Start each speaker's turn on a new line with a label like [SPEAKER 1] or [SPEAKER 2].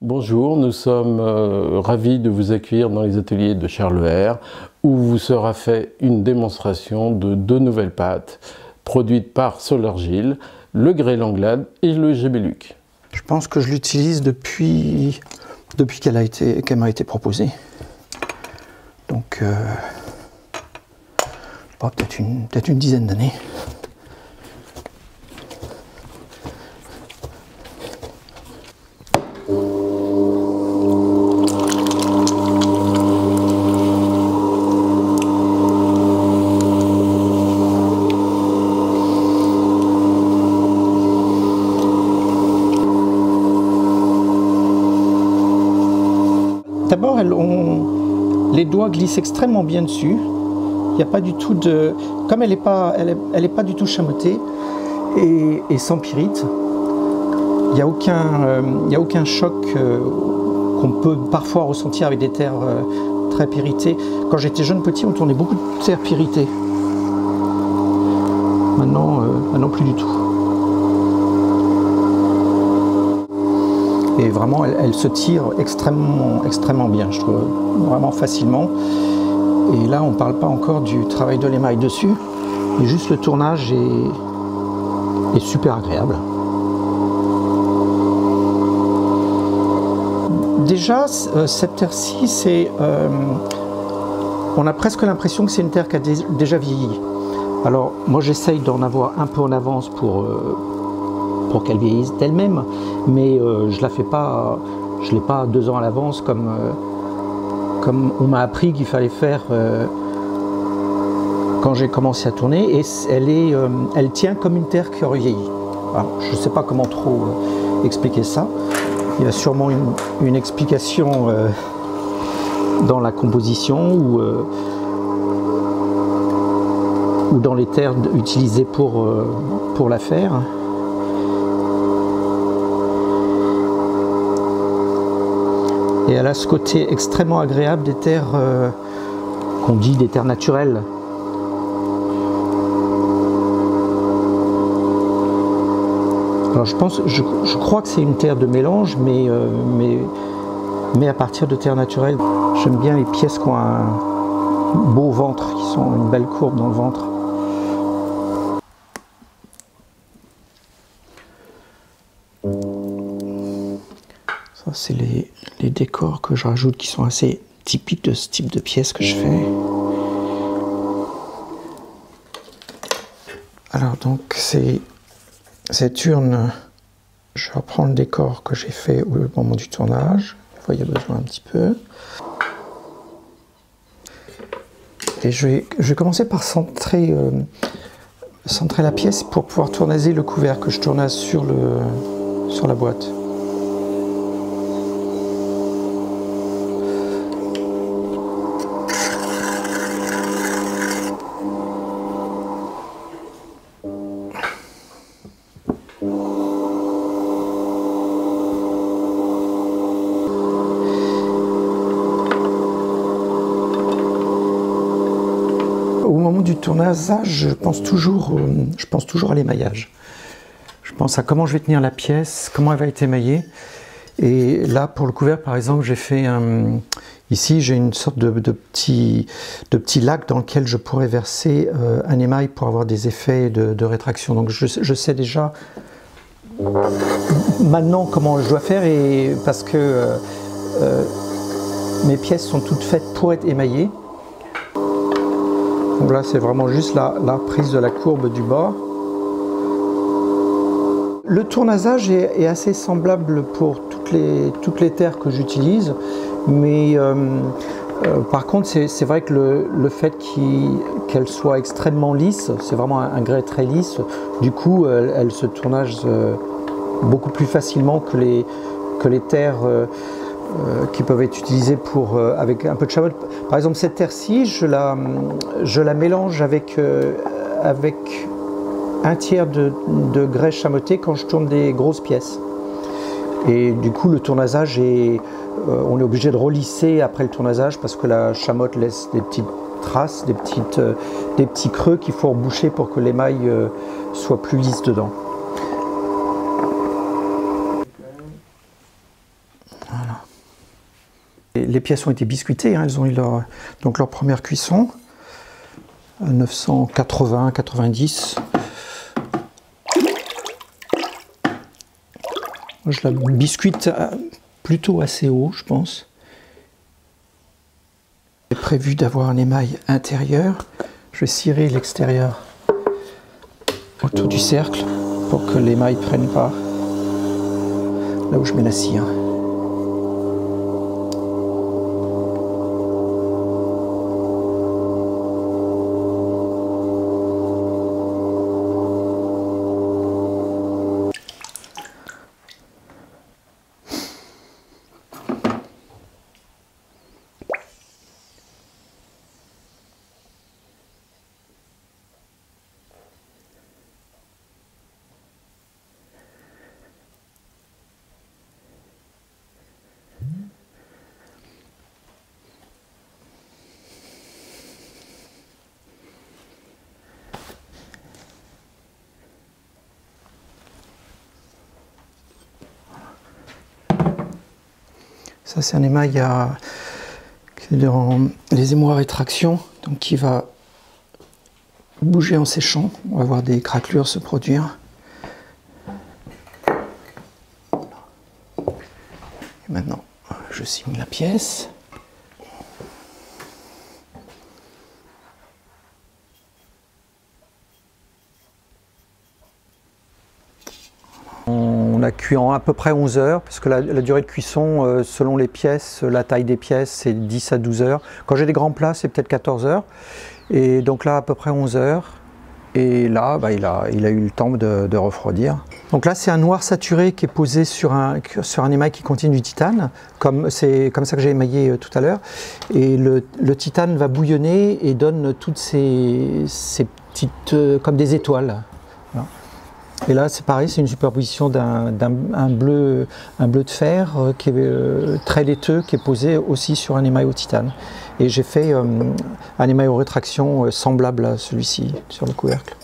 [SPEAKER 1] Bonjour, nous sommes ravis de vous accueillir dans les ateliers de Charles R, où vous sera fait une démonstration de deux nouvelles pâtes produites par Solargile, le grès Langlade et le Gébéluc.
[SPEAKER 2] Je pense que je l'utilise depuis qu'elle m'a été proposée. Donc, peut-être une dizaine d'années. D'abord, les doigts glissent extrêmement bien dessus. Il n'y a pas du tout de... Comme elle n'est pas du tout chamotée et sans pyrite, il n'y a aucun choc qu'on peut parfois ressentir avec des terres très pyritées. Quand j'étais jeune petit, on tournait beaucoup de terres pyritées. Maintenant plus du tout. Et vraiment, elle se tire extrêmement bien, je trouve, vraiment facilement. Et là, on ne parle pas encore du travail de l'émail dessus, mais juste le tournage est super agréable. Déjà, cette terre-ci, on a presque l'impression que c'est une terre qui a déjà vieilli. Alors, moi, j'essaye d'en avoir un peu en avance pour qu'elle vieillisse d'elle-même, mais je l'ai pas 2 ans à l'avance comme on m'a appris qu'il fallait faire quand j'ai commencé à tourner, et elle tient comme une terre qui aurait vieilli. Alors, je ne sais pas comment trop expliquer ça. Il y a sûrement une explication dans la composition ou dans les terres utilisées pour la faire. Et elle a ce côté extrêmement agréable des terres qu'on dit des terres naturelles. Alors je crois que c'est une terre de mélange, mais à partir de terres naturelles. J'aime bien les pièces qui ont un beau ventre, qui sont une belle courbe dans le ventre. Ça, c'est les décors que je rajoute qui sont assez typiques de ce type de pièces que je fais. Alors donc cette urne, je reprends le décor que j'ai fait au moment du tournage. Vous voyez, il y a besoin un petit peu. Et je vais commencer par centrer la pièce pour pouvoir tournaser le couvercle que je tournaise sur la boîte. Au moment du tournage, je pense toujours à l'émaillage. Je pense à comment je vais tenir la pièce, comment elle va être émaillée. Et là, pour le couvercle, par exemple, j'ai fait ici, j'ai une sorte de petit lac dans lequel je pourrais verser un émail pour avoir des effets de rétraction. Donc je sais déjà maintenant comment je dois faire, et parce que mes pièces sont toutes faites pour être émaillées. Donc là, c'est vraiment juste la prise de la courbe du bas. Le tournasage est assez semblable pour toutes les terres que j'utilise, mais par contre, c'est vrai que le fait qu'elle soit extrêmement lisse, c'est vraiment un grès très lisse, du coup, elle se tournage beaucoup plus facilement que les terres qui peuvent être utilisées avec un peu de chamotte. Par exemple, cette terre-ci, je la mélange avec un tiers de grès chamoté quand je tourne des grosses pièces. Et du coup, le tournasage on est obligé de relisser après le tournasage parce que la chamotte laisse des petites traces, des petits creux qu'il faut reboucher pour que l'émail soit plus lisse dedans. Les pièces ont été biscuitées, hein, elles ont eu leur première cuisson à 980-90. Je la biscuite plutôt assez haut, je pense. J'ai prévu d'avoir un émail intérieur. Je vais cirer l'extérieur autour du cercle pour que l'émail ne prenne pas là où je mets la cire. Ça, c'est un émail dans les émois à rétraction, donc qui va bouger en séchant. On va voir des craquelures se produire. Et maintenant, je signe la pièce. On a cuit en à peu près 11 heures, parce que la durée de cuisson, selon les pièces, la taille des pièces, c'est 10 à 12 heures. Quand j'ai des grands plats, c'est peut-être 14 heures. Et donc là, à peu près 11 heures. Et là, il a eu le temps de refroidir. Donc là, c'est un noir saturé qui est posé sur un émail qui contient du titane, c'est comme ça que j'ai émaillé tout à l'heure. Et le titane va bouillonner et donne toutes ces petites, comme des étoiles. Voilà. Et là, c'est pareil, c'est une superposition d'un bleu de fer qui est très laiteux, qui est posé aussi sur un émail au titane. Et j'ai fait un émail aux rétractions semblable à celui-ci sur le couvercle.